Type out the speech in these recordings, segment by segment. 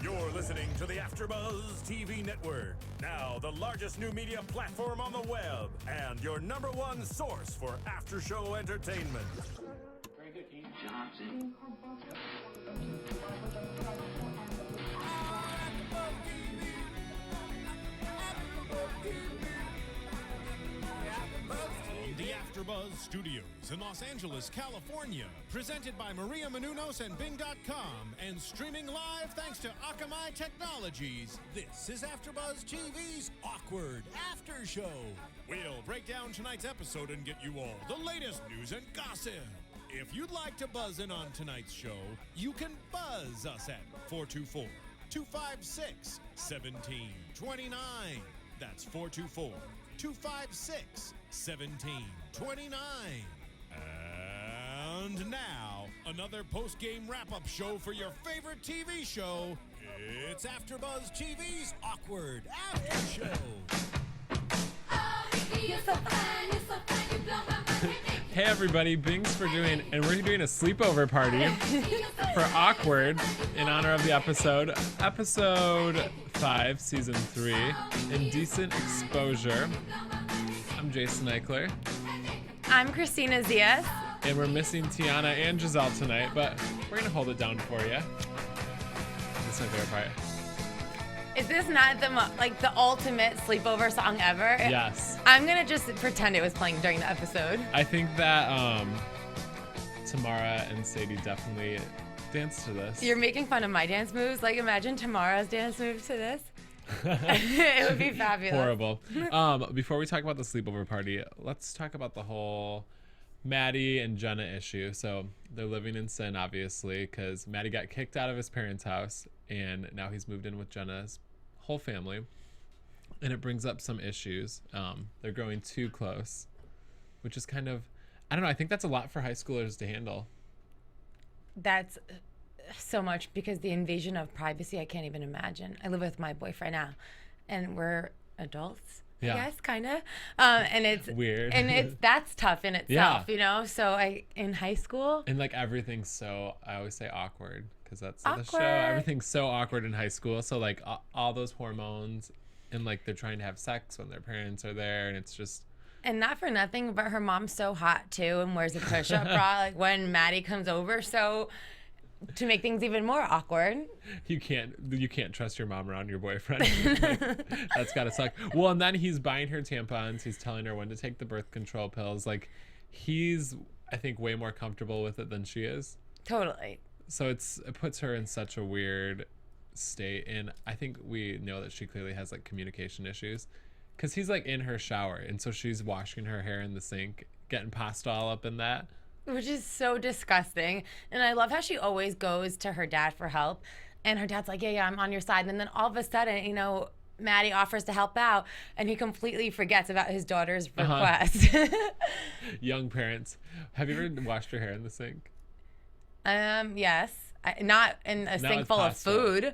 You're listening to the AfterBuzz TV network, now the largest new media platform on the web, and your #1 source for after-show entertainment. Very good, Ian Johnson. The AfterBuzz Studios in Los Angeles, California, presented by Maria Menounos and Bing.com, and streaming live thanks to Akamai Technologies. This is AfterBuzz TV's Awkward After Show. We'll break down tonight's episode and get you all the latest news and gossip. If you'd like to buzz in on tonight's show, you can buzz us at 424-256-1729. That's 424-256-1729. And now, another post-game wrap-up show for your favorite TV show. It's AfterBuzz TV's Awkward After Show. Hey everybody, Bing's for doing, and we're doing a sleepover party for Awkward in honor of the episode 5, season 3, Indecent Exposure. I'm Jason Eichler. I'm Christina Zias. And we're missing Tiana and Giselle tonight, but we're gonna hold it down for you. That's my favorite part. Is this not the ultimate sleepover song ever? Yes. I'm gonna just pretend it was playing during the episode. I think that Tamara and Sadie definitely danced to this. You're making fun of my dance moves. Like, imagine Tamara's dance moves to this. It would be fabulous. Horrible. Before we talk about the sleepover party, let's talk about the whole Matty and Jenna issue. So they're living in sin, obviously, because Matty got kicked out of his parents' house, and now he's moved in with Jenna's whole family, and it brings up some issues. They're growing too close, which is kind of, I don't know, I think that's a lot for high schoolers to handle. That's so much, because the invasion of privacy, I can't even imagine. I live with my boyfriend now, and we're adults. Yeah. Yes, kind of. And it's weird. And that's tough in itself, you know? So in high school. And like everything's so, I always say awkward, because that's awkward. The show. Everything's so awkward in high school. So like all those hormones, and like they're trying to have sex when their parents are there, and it's just. And not for nothing, but her mom's so hot too, and wears a push-up bra like when Matty comes over. So to make things even more awkward. You can't trust your mom around your boyfriend. Like, that's gotta suck. Well, and then he's buying her tampons. He's telling her when to take the birth control pills. Like, he's, I think, way more comfortable with it than she is. Totally. So it puts her in such a weird state. And I think we know that she clearly has like communication issues, because he's like in her shower, and so she's washing her hair in the sink, getting pasta all up in that. Which is so disgusting. And I love how she always goes to her dad for help. And her dad's like, yeah, I'm on your side. And then all of a sudden, you know, Matty offers to help out, and he completely forgets about his daughter's request. Young parents. Have you ever washed your hair in the sink? Yes. Not in a sink full of food.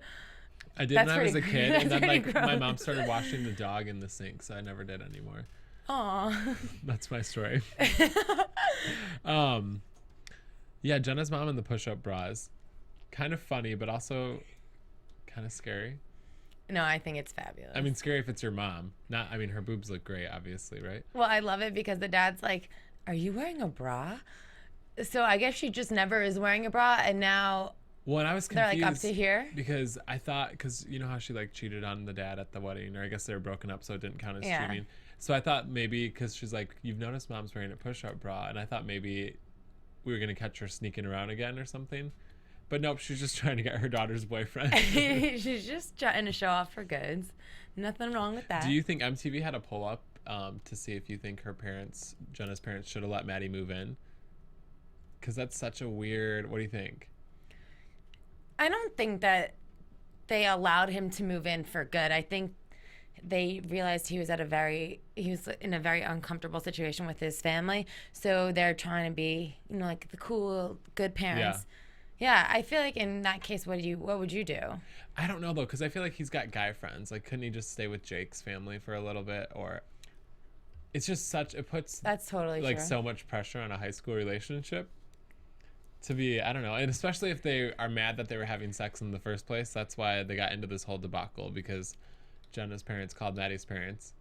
I did when I was a kid. And then like gross. My mom started washing the dog in the sink, so I never did anymore. Aw. That's my story. Yeah, Jenna's mom in the push-up bras. Kind of funny, but also kind of scary. No, I think it's fabulous. I mean, scary if it's your mom. Her boobs look great, obviously, right? Well, I love it because the dad's like, are you wearing a bra? So I guess she just never is wearing a bra, and now well, and I was confused. They're like up to here? Because I thought, because you know how she like cheated on the dad at the wedding, or I guess they were broken up, so it didn't count as cheating. So I thought maybe, because she's like, you've noticed mom's wearing a push-up bra, and I thought maybe we were going to catch her sneaking around again or something. But nope, she's just trying to get her daughter's boyfriend. She's just trying to show off her goods. Nothing wrong with that. Do you think MTV had a pull-up to see if you think Jenna's parents should have let Matty move in? Because that's such a weird, what do you think? I don't think that they allowed him to move in for good. I think they realized he was in a very uncomfortable situation with his family. So they're trying to be, you know, like the cool, good parents. Yeah, I feel like in that case, what would you do? I don't know though, because I feel like he's got guy friends. Like, couldn't he just stay with Jake's family for a little bit? Or it's just it puts that's totally like true. So much pressure on a high school relationship. to be, I don't know, and especially if they are mad that they were having sex in the first place. That's why they got into this whole debacle, because Jenna's parents called Maddie's parents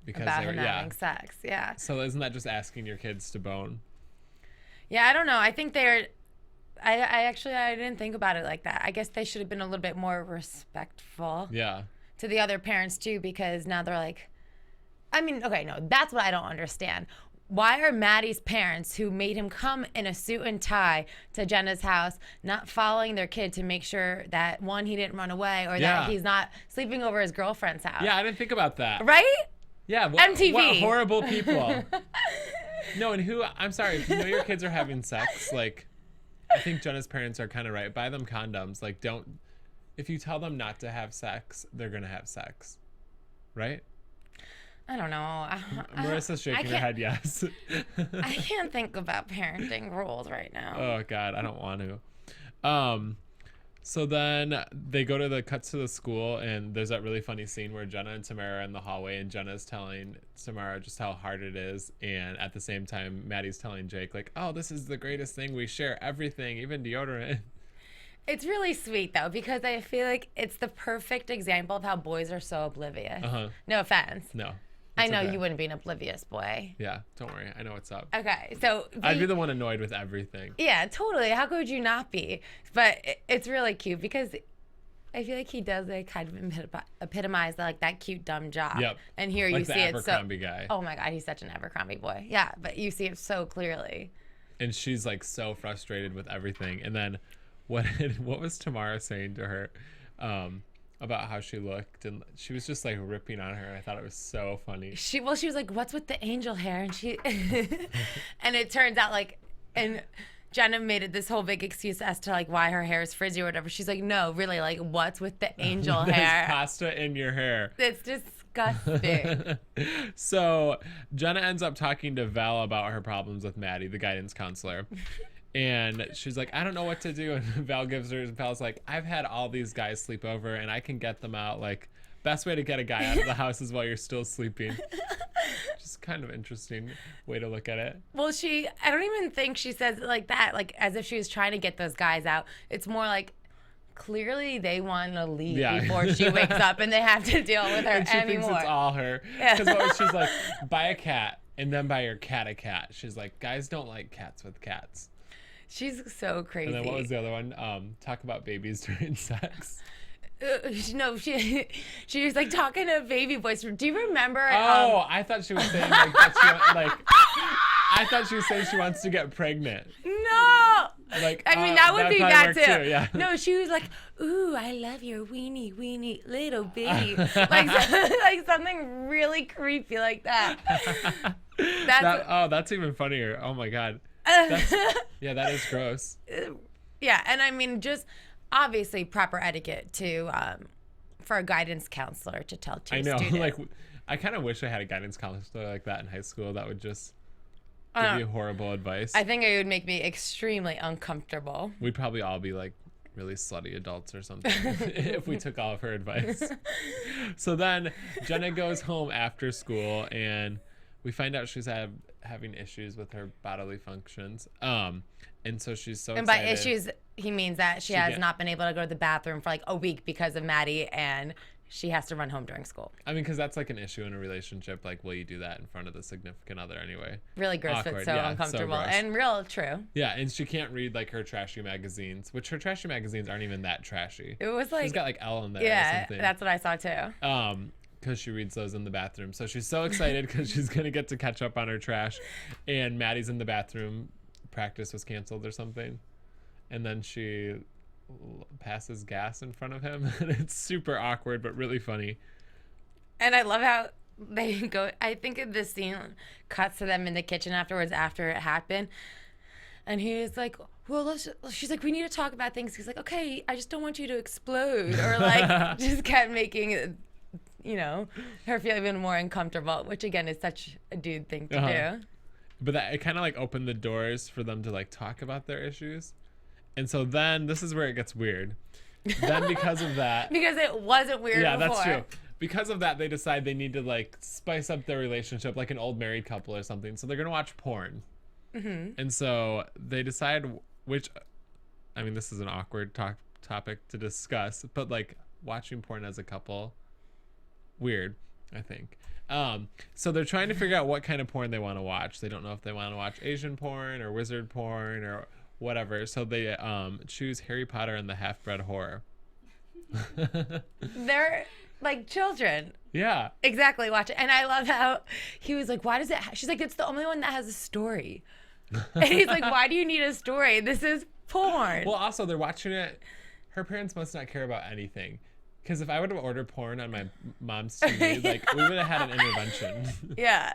because About they were him having sex. Yeah. So isn't that just asking your kids to bone? Yeah, I don't know. I think they're. I didn't think about it like that. I guess they should have been a little bit more respectful. Yeah. To the other parents too, because now they're like, I mean, okay, no, that's what I don't understand. Why are Maddie's parents, who made him come in a suit and tie to Jenna's house, not following their kid to make sure that, one, he didn't run away, or that he's not sleeping over his girlfriend's house? Yeah, I didn't think about that. Right? Yeah. MTV. What horrible people. No, and I'm sorry, if you know your kids are having sex, like, I think Jenna's parents are kind of right. Buy them condoms. Like, if you tell them not to have sex, they're going to have sex. Right? I don't know. Marissa's shaking her head yes. I can't think about parenting rules right now. Oh, God, I don't want to. So then they go to the cuts to the school, and there's that really funny scene where Jenna and Tamara are in the hallway, and Jenna's telling Tamara just how hard it is, and at the same time, Maddie's telling Jake, like, oh, this is the greatest thing. We share everything, even deodorant. It's really sweet, though, because I feel like it's the perfect example of how boys are so oblivious. No offense. No. I know you wouldn't be an oblivious boy. Yeah, don't worry. I know what's up. Okay, so... I'd be the one annoyed with everything. Yeah, totally. How could you not be? But it's really cute because I feel like he does like kind of epitomize like that cute dumb job. Yep. And here like you the see it so... Abercrombie guy. Oh my God, he's such an Abercrombie boy. Yeah, but you see it so clearly. And she's like so frustrated with everything. And then what was Tamara saying to her? About how she looked, and she was just like ripping on her. I thought it was so funny. She was like, "What's with the angel hair?" And she, and it turns out like, and Jenna made it this whole big excuse as to like why her hair is frizzy or whatever. She's like, "No, really, like what's with the angel hair? There's pasta in your hair." It's disgusting. So Jenna ends up talking to Val about her problems with Maddie, the guidance counselor. And she's like, I don't know what to do. And Val's like, I've had all these guys sleep over and I can get them out. Like, best way to get a guy out of the house is while you're still sleeping. Just kind of interesting way to look at it. Well, I don't even think she says it like that, like as if she was trying to get those guys out. It's more like, clearly they want to leave before she wakes up and they have to deal with her and she anymore. Thinks it's all her. Because she's like, buy a cat and then buy your cat a cat. She's like, guys don't like cats with cats. She's so crazy. And then what was the other one? Talk about babies during sex. No, she was like talking to baby voice. Do you remember? I thought she was saying like that. I thought she was saying she wants to get pregnant. No. Like I mean that would be bad too. Yeah. No, she was like, "Ooh, I love your weenie little baby," like something really creepy like that. That's even funnier. Oh my God. That is gross. Yeah, and I mean, just obviously proper etiquette to for a guidance counselor to tell to I know, students. like, I kind of wish I had a guidance counselor like that in high school. That would just give you horrible advice. I think it would make me extremely uncomfortable. We'd probably all be like really slutty adults or something if we took all of her advice. So then Jenna goes home after school and we find out she's having issues with her bodily functions. And so she's so excited. And by issues, he means that she has not been able to go to the bathroom for like a week because of Maddie, and she has to run home during school. I mean, because that's like an issue in a relationship. Like, will you do that in front of the significant other anyway? Really gross, but so uncomfortable. So and real true. Yeah, and she can't read like her trashy magazines, which her trashy magazines aren't even that trashy. It was like... She's got like Elle in there or something. That's what I saw too. Because she reads those in the bathroom. So she's so excited because she's going to get to catch up on her trash. And Maddie's in the bathroom. Practice was canceled or something. And then she passes gas in front of him. And it's super awkward, but really funny. And I love how they go. I think this scene cuts to them in the kitchen afterwards after it happened. And he was like, well, she's like, we need to talk about things. He's like, okay, I just don't want you to explode. Or like just kept making it, her feel even more uncomfortable, which again is such a dude thing to do. But it kind of like opened the doors for them to like talk about their issues. And so then this is where it gets weird. Then because of that. Because it wasn't weird before. Yeah, that's true. Because of that, they decide they need to like spice up their relationship like an old married couple or something. So they're going to watch porn. Mm-hmm. And so they decide which, I mean, this is an awkward topic to discuss, but like watching porn as a couple, weird, I think. So they're trying to figure out what kind of porn they want to watch. They don't know if they want to watch Asian porn or wizard porn or whatever. So they choose Harry Potter and the Half-Bred Whore. They're like children. Yeah. Exactly. Watch it. And I love how he was like, why does it? She's like, it's the only one that has a story. And he's like, why do you need a story? This is porn. Well, also, they're watching it. Her parents must not care about anything. Because if I would have ordered porn on my mom's TV, like, we would have had an intervention. Yeah.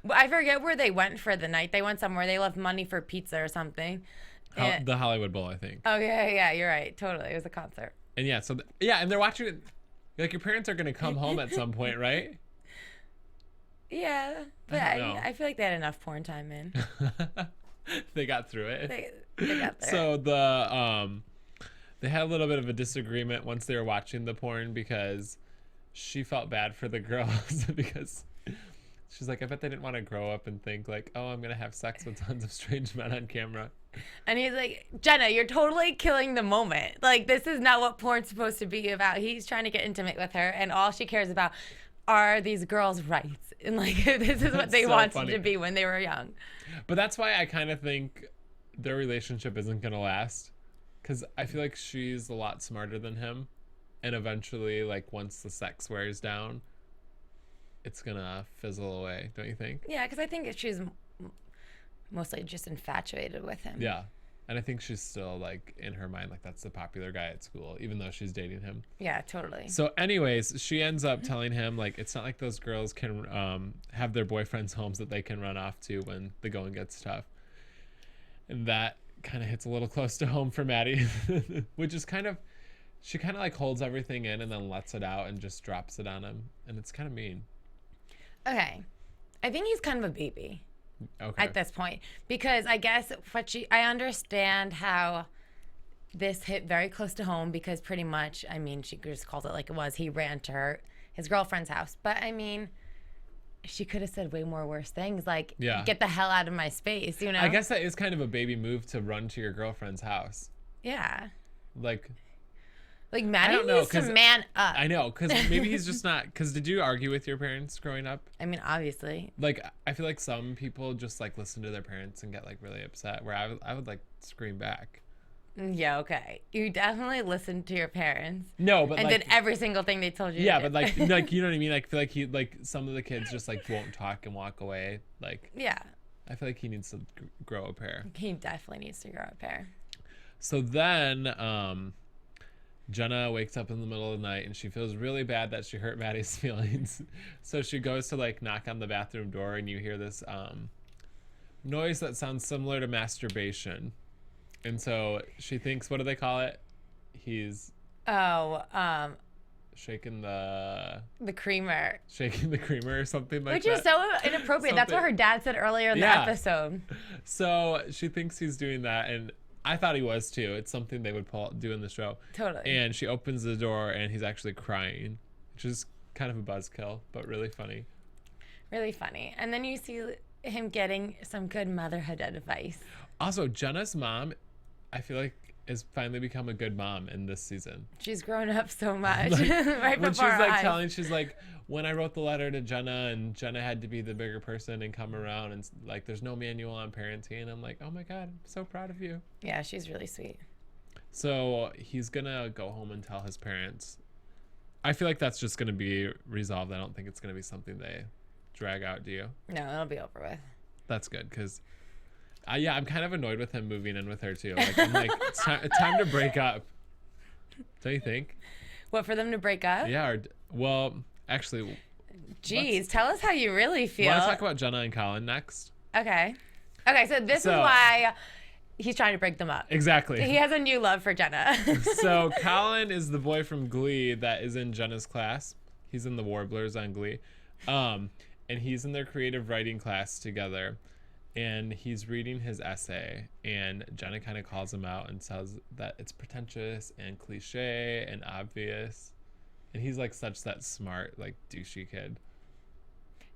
But I forget where they went for the night. They went somewhere. They left money for pizza or something. The Hollywood Bowl, I think. Oh, yeah, you're right. Totally. It was a concert. And yeah, so, and they're watching it. Like, your parents are going to come home at some point, right? Yeah. But I feel like they had enough porn time in. They got through it. They got there. So they had a little bit of a disagreement once they were watching the porn because she felt bad for the girls because she's like, I bet they didn't want to grow up and think like, oh, I'm going to have sex with tons of strange men on camera. And he's like, Jenna, you're totally killing the moment. Like, this is not what porn's supposed to be about. He's trying to get intimate with her, and all she cares about are these girls' rights. And, like, this is what they so wanted funny. to be when they were young. But that's why I kind of think their relationship isn't going to last. Because I feel like she's a lot smarter than him. And eventually, like, once the sex wears down, it's going to fizzle away, don't you think? Yeah, because I think she's mostly just infatuated with him. Yeah. And I think she's still, like, in her mind, like, that's the popular guy at school, even though she's dating him. Yeah, totally. So anyways, she ends up telling him, like, it's not like those girls can have their boyfriends' homes that they can run off to when the going gets tough. And that kind of hits a little close to home for Matty, which is kind of, she kind of, like, holds everything in and then lets it out and just drops it on him. And it's kind of mean. Okay. I think he's kind of a baby. Okay. At this point, because I guess I understand how this hit very close to home because pretty much, I mean, she just called it like it was. He ran to his girlfriend's house, but I mean, she could have said way more worse things, like get the hell out of my space, you know? I guess that is kind of a baby move to run to your girlfriend's house. Yeah. Like Matty needs to man up. I know, because maybe he's just not. Because did you argue with your parents growing up? I mean, obviously. Like, I feel like some people just like listen to their parents and get like really upset. Where I would like scream back. Yeah, okay. You definitely listened to your parents. No, but and like, did every single thing they told you. Yeah, to do. but like you know what I mean. Like, I feel like some of the kids just like won't talk and walk away. Like, yeah. I feel like he needs to grow a pair. He definitely needs to grow a pair. So then, Jenna wakes up in the middle of the night and she feels really bad that she hurt Matty's feelings. So she goes to like knock on the bathroom door and you hear this noise that sounds similar to masturbation. And so she thinks, what do they call it? He's shaking the creamer. Shaking the creamer or something like that. Which is so inappropriate. That's what her dad said earlier in the episode. So she thinks he's doing that, and I thought he was too. It's something they would do in the show. Totally. And she opens the door and he's actually crying, which is kind of a buzzkill, but really funny. Really funny. And then you see him getting some good motherhood advice. Also, Jenna's mom, I feel like, has finally become a good mom in this season. She's grown up so much. Like, right when before she's our like eyes. she's like, when I wrote the letter to Jenna and Jenna had to be the bigger person and come around and like, there's no manual on parenting. And I'm like, oh my God, I'm so proud of you. Yeah, she's really sweet. So he's gonna go home and tell his parents. I feel like that's just gonna be resolved. I don't think it's gonna be something they drag out. Do you? No, it'll be over with. That's good, because I'm kind of annoyed with him moving in with her too. Like, I'm like, it's time to break up. Don't you think? What, for them to break up? Yeah. Well, actually. Jeez, tell us how you really feel. Want to talk about Jenna and Colin next? Okay. Okay, so this is why he's trying to break them up. Exactly. He has a new love for Jenna. So Colin is the boy from Glee that is in Jenna's class. He's in the Warblers on Glee. And he's in their creative writing class together. And he's reading his essay, and Jenna kind of calls him out and says that it's pretentious and cliche and obvious. And he's like such that smart, like douchey kid.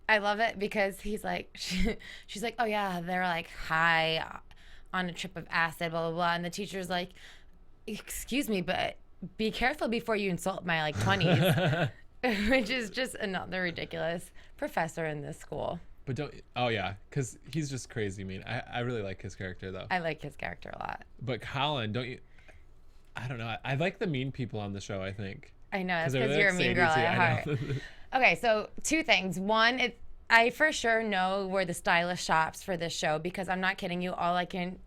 I love it because he's like, she's like, oh yeah, they're like high on a trip of acid, blah, blah, blah. And the teacher's like, excuse me, but be careful before you insult my like 20s, which is just another ridiculous professor in this school. But because he's just crazy mean. I really like his character though. I like his character a lot. But Colin, don't you? I don't know. I like the mean people on the show, I think. I know, that's they're because you're a mean girl at heart. know. Okay, so 2 things. One, I for sure know where the stylist shops for this show because I'm not kidding you. All I can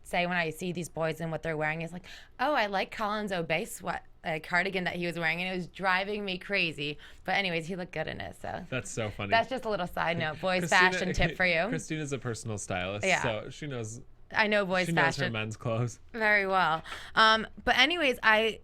say when I see these boys and what they're wearing is like, oh, I like Colin's Obey cardigan that he was wearing, and it was driving me crazy. But anyways, he looked good in it, so. That's so funny. That's just a little side note. Boys fashion tip for you. Christina's a personal stylist, so she knows. I know boys fashion. She knows her men's clothes. Very well. But anyways, I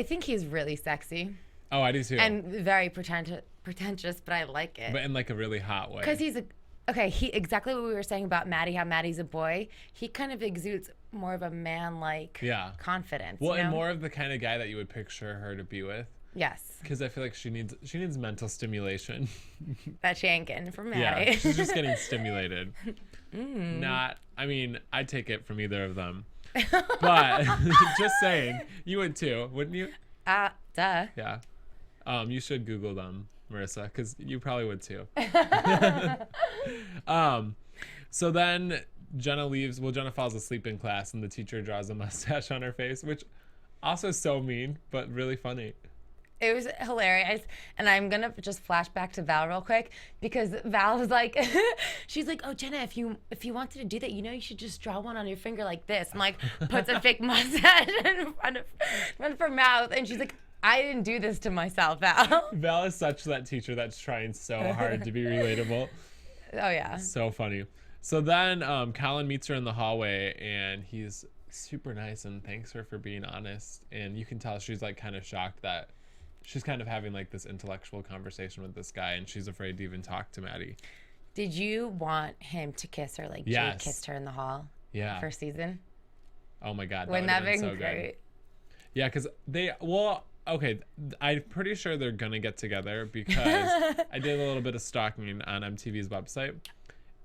think he's really sexy. Oh, I do too. And very pretentious, but I like it. But in like a really hot way. Because he exactly what we were saying about Matty, how Matty's a boy. He kind of exudes more of a man-like confidence. Well, and more of the kind of guy that you would picture her to be with. Yes. Because I feel like she needs mental stimulation. That she ain't getting from Matty. Yeah, she's just getting stimulated. I'd take it from either of them. But just saying, you would too, wouldn't you? Duh. Yeah. You should Google them, Marissa, because you probably would too. So then Jenna leaves. Well, Jenna falls asleep in class, and the teacher draws a mustache on her face, which also so mean, but really funny. It was hilarious, and I'm gonna just flash back to Val real quick because Val was like, she's like, "Oh, Jenna, if you wanted to do that, you should just draw one on your finger like this," and like puts a fake mustache in front of her mouth, and she's like, "I didn't do this to myself, Val." Val is such that teacher that's trying so hard to be relatable. Oh yeah, so funny. So then Colin meets her in the hallway, and he's super nice and thanks her for being honest, and you can tell she's like kind of shocked that. She's kind of having like this intellectual conversation with this guy, and she's afraid to even talk to Matty. Did you want him to kiss her like Jake kissed her in the hall? Yeah. First season? Oh my God. Wouldn't that been so great? Good. Yeah, because I'm pretty sure they're going to get together because I did a little bit of stalking on MTV's website,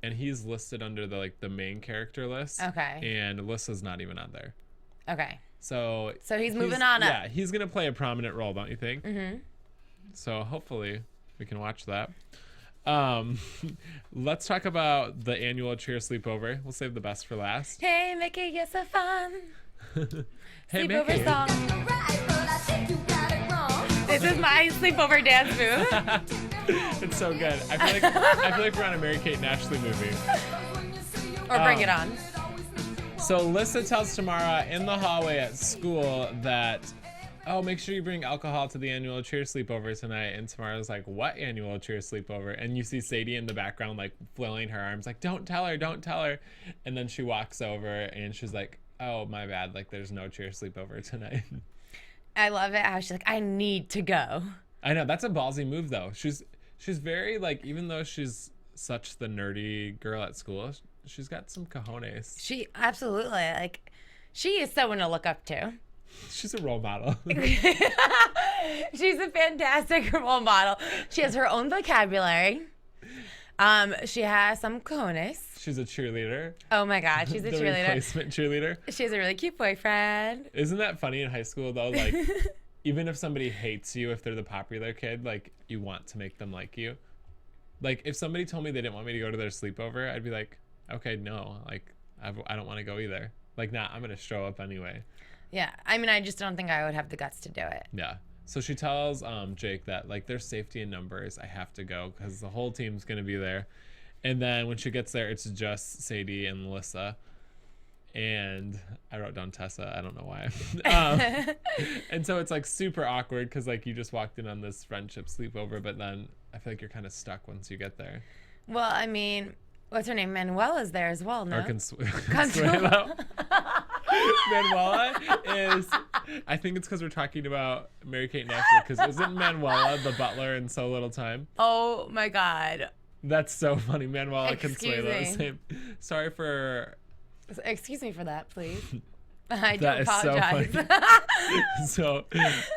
and he's listed under the main character list. Okay. And Alyssa's not even on there. Okay. So he's moving on up. Yeah, he's going to play a prominent role, don't you think? Mm-hmm. So hopefully we can watch that. Let's talk about the annual cheer sleepover. We'll save the best for last. Hey, Mickey, you're so fun. Hey, sleepover Mickey. song. This is my sleepover dance move. It's so good. I feel like we're on a Mary-Kate and Ashley movie. Or Bring It On. So Alyssa tells Tamara in the hallway at school that, make sure you bring alcohol to the annual cheer sleepover tonight. And Tamara's like, what annual cheer sleepover? And you see Sadie in the background, like flailing her arms, like, don't tell her. And then she walks over and she's like, oh, my bad. Like, there's no cheer sleepover tonight. I love it how she's like, I need to go. I know. That's a ballsy move, though. She's very, like, even though she's such the nerdy girl at school, she's got some cojones. She absolutely, like, she is someone to look up to. She's a role model. She's a fantastic role model. She has her own vocabulary. She has some cojones. She's a cheerleader. Oh my God, she's a the cheerleader. Replacement cheerleader. She has a really cute boyfriend. Isn't that funny in high school though? Like, even if somebody hates you, if they're the popular kid, like, you want to make them like you. Like, if somebody told me they didn't want me to go to their sleepover, I'd be like, okay, no, like, I don't want to go either. Like, nah, I'm gonna show up anyway. Yeah, I mean, I just don't think I would have the guts to do it. Yeah. So she tells Jake that, like, there's safety in numbers. I have to go because the whole team's gonna be there. And then when she gets there, it's just Sadie and Melissa. And I wrote down Tessa. I don't know why. And so it's like super awkward because like you just walked in on this friendship sleepover, but then I feel like you're kind of stuck once you get there. Well, I mean, what's her name? Manuela's there as well, no? Or Consuelo. Manuela is, I think it's because we're talking about Mary-Kate and Ashley, because isn't Manuela the butler in So Little Time? Oh my God. That's so funny. Manuela and Excuse Consuelo. me. Same. Sorry for... Excuse me for that, please. I do That is apologize. so funny. So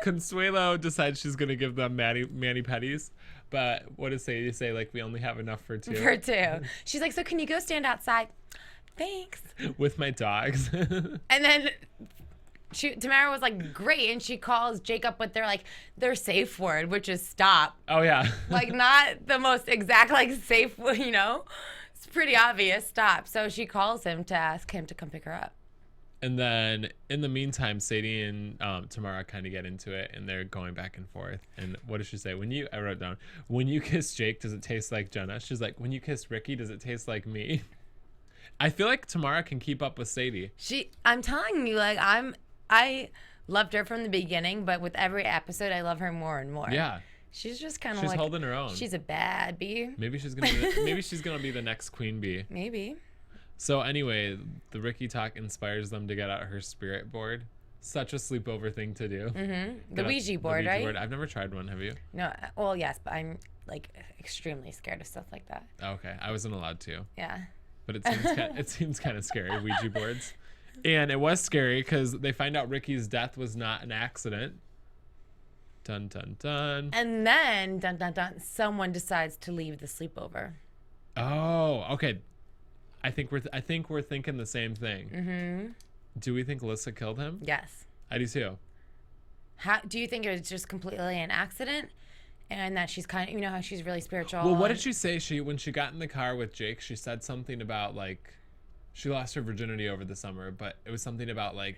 Consuelo decides she's going to give them mani-pedis. But what does Sadie say? Like, we only have enough for two. For two. She's like, so can you go stand outside? thanks. With my dogs. And then Tamara was like, great. And she calls Jacob with their safe word, which is stop. Oh, yeah. Like, not the most exact, like, safe, It's pretty obvious, stop. So she calls him to ask him to come pick her up. And then in the meantime, Sadie and Tamara kind of get into it, and they're going back and forth. And what does she say? I wrote down, when you kiss Jake, does it taste like Jenna? She's like, when you kiss Ricky, does it taste like me? I feel like Tamara can keep up with Sadie. I'm telling you, like, I loved her from the beginning, but with every episode, I love her more and more. Yeah. She's just kind of She's like, holding her own. She's a bad bee. Maybe she's gonna be the next queen bee. Maybe. So anyway, the Ricky talk inspires them to get out her spirit board. Such a sleepover thing to do. Mm-hmm. The Ouija board, Ouija right? board. I've never tried one. Have you? No. Well, yes, but I'm like extremely scared of stuff like that. Okay, I wasn't allowed to. Yeah. But it seems kind of scary, Ouija boards. And it was scary because they find out Ricky's death was not an accident. Dun dun dun. And then dun dun dun, someone decides to leave the sleepover. Oh, okay. I think we're thinking the same thing. Mm-hmm. Do we think Alyssa killed him? Yes. I do too. How do you think it was just completely an accident, and that she's kind of, how she's really spiritual? Well, what did she say? When she got in the car with Jake, she said something about like she lost her virginity over the summer, but it was something about like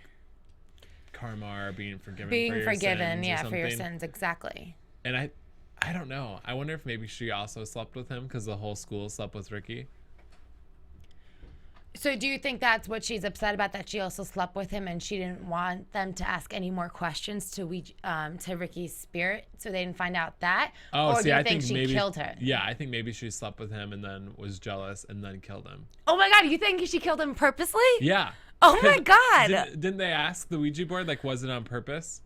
karma or being forgiven. Being for forgiven, your sins for your sins, exactly. And I don't know. I wonder if maybe she also slept with him because the whole school slept with Ricky. So do you think that's what she's upset about, that she also slept with him and she didn't want them to ask any more questions to Ricky's spirit, so they didn't find out that? Oh, or see, do you I think think she maybe killed her? Yeah, I think maybe she slept with him and then was jealous and then killed him. Oh my God, you think she killed him purposely? Yeah. Oh my God. Didn't they ask the Ouija board, like, was it on purpose?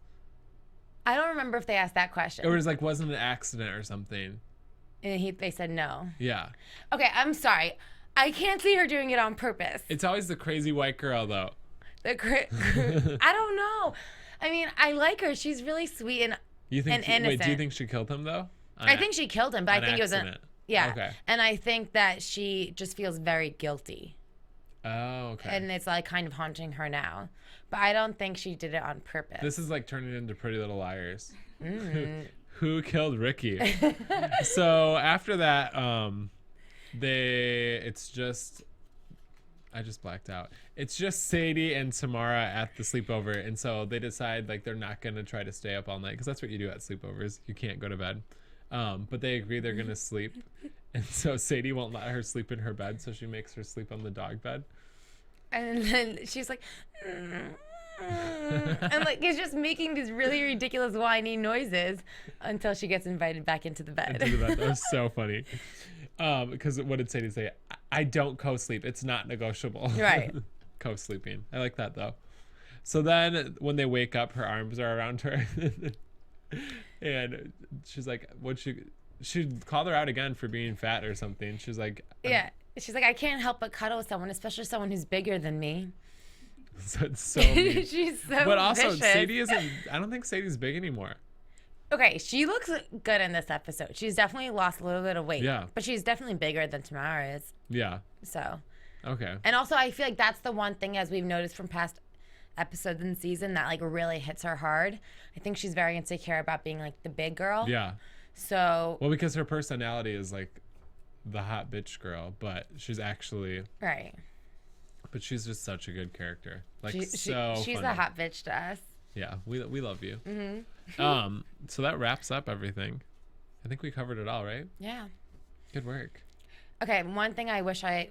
I don't remember if they asked that question. It was like, wasn't an accident or something. And they said no. Yeah. Okay, I'm sorry. I can't see her doing it on purpose. It's always the crazy white girl, though. I don't know. I mean, I like her. She's really sweet and innocent. Wait, do you think she killed him, though? I think she killed him, but I think it was yeah. Okay. And I think that she just feels very guilty. Oh, okay. And it's like kind of haunting her now. But I don't think she did it on purpose. This is like turning into Pretty Little Liars. Mm. Who killed Ricky? So after that, I just blacked out. It's just Sadie and Tamara at the sleepover, and so they decide like they're not gonna try to stay up all night because that's what you do at sleepovers. You can't go to bed. But they agree they're gonna sleep, and so Sadie won't let her sleep in her bed, so she makes her sleep on the dog bed. And then she's like, and like it's just making these really ridiculous whiny noises until she gets invited back into the bed. That was so funny. Because what did Sadie say? I don't co-sleep. It's not negotiable. Right. Co-sleeping. I like that though. So then when they wake up, her arms are around her. And she's like, she called her out again for being fat or something. She's like, yeah. She's like, I can't help but cuddle with someone, especially someone who's bigger than me. So it's so mean. She's so But also, vicious. Sadie isn't, I don't think Sadie's big anymore. Okay, she looks good in this episode. She's definitely lost a little bit of weight. Yeah. But she's definitely bigger than Tamara is. Yeah. So. Okay. And also, I feel like that's the one thing, as we've noticed from past episodes in the season, that like really hits her hard. I think she's very insecure about being like the big girl. Yeah. So. Well, because her personality is like the hot bitch girl, but she's actually. Right. But she's just such a good character. Like she's funny. a hot bitch to us. Yeah, we love you. Mm-hmm. So that wraps up everything. I think we covered it all, right? Yeah. Good work. Okay, one thing I wish that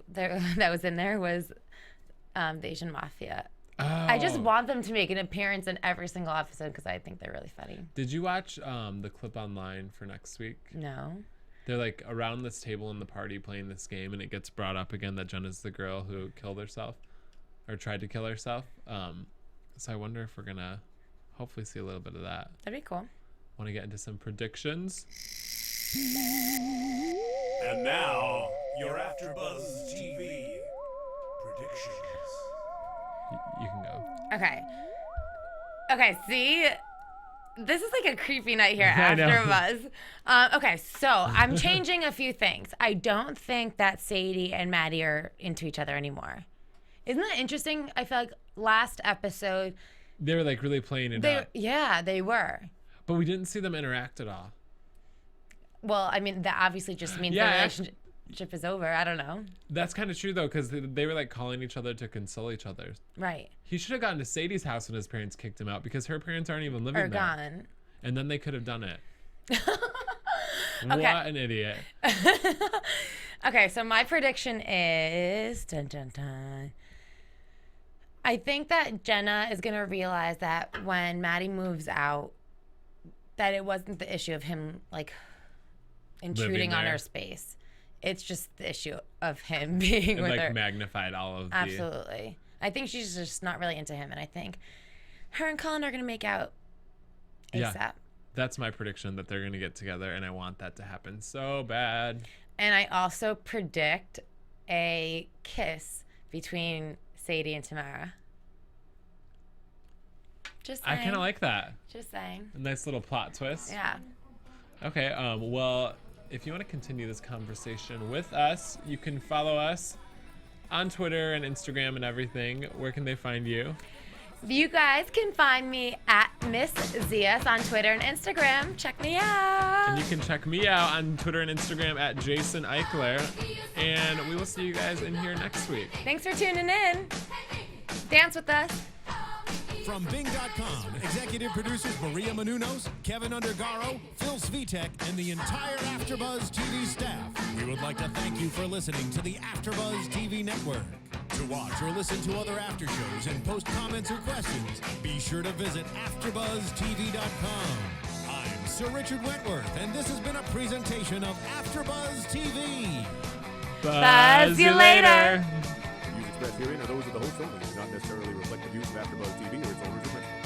was in there was the Asian Mafia. Oh. I just want them to make an appearance in every single episode because I think they're really funny. Did you watch the clip online for next week? No. They're like around this table in the party playing this game, and it gets brought up again that Jenna's the girl who killed herself or tried to kill herself. So I wonder if we're gonna hopefully see a little bit of that. That'd be cool. Want to get into some predictions? And now, your AfterBuzz TV predictions. You can go. Okay, see? This is like a creepy night here I know. AfterBuzz. Okay, so I'm changing a few things. I don't think that Sadie and Matty are into each other anymore. Isn't that interesting? I feel like last episode, They were like really playing it up. they were. But we didn't see them interact at all. Well, I mean, that obviously just means the relationship is over. I don't know. That's kind of true though, because they were like calling each other to console each other. Right. He should have gotten to Sadie's house when his parents kicked him out, because her parents aren't even living Or there. gone. And then they could have done it. Okay. What an idiot. Okay, so my prediction is dun, dun, dun. I think that Jenna is gonna realize that when Matty moves out, that it wasn't the issue of him like intruding on her space. It's just the issue of him being It with like her. magnified all of the... Absolutely. I think she's just not really into him, and I think her and Colin are gonna make out ASAP. Yeah. That's my prediction, that they're going to get together, and I want that to happen so bad. And I also predict a kiss between Sadie and Tamara. Just saying. I kind of like that. Just saying. A nice little plot twist. Yeah. Okay, well, if you want to continue this conversation with us, you can follow us on Twitter and Instagram and everything. Where can they find you? You guys can find me at Miss Zias on Twitter and Instagram. Check me out. And you can check me out on Twitter and Instagram at Jason Eichler. And we will see you guys in here next week. Thanks for tuning in. Dance with us. From Bing.com, executive producers Maria Menounos, Kevin Undergaro, Phil Svitek, and the entire AfterBuzz TV staff. We would like to thank you for listening to the AfterBuzz TV network. To watch or listen to other after shows and post comments or questions, be sure to visit AfterBuzzTV.com. I'm Sir Richard Wentworth, and this has been a presentation of AfterBuzz TV. Buzz you later. Views expressed herein are those of the host only and do not necessarily reflect the views of AfterBuzz TV or its owners or principals.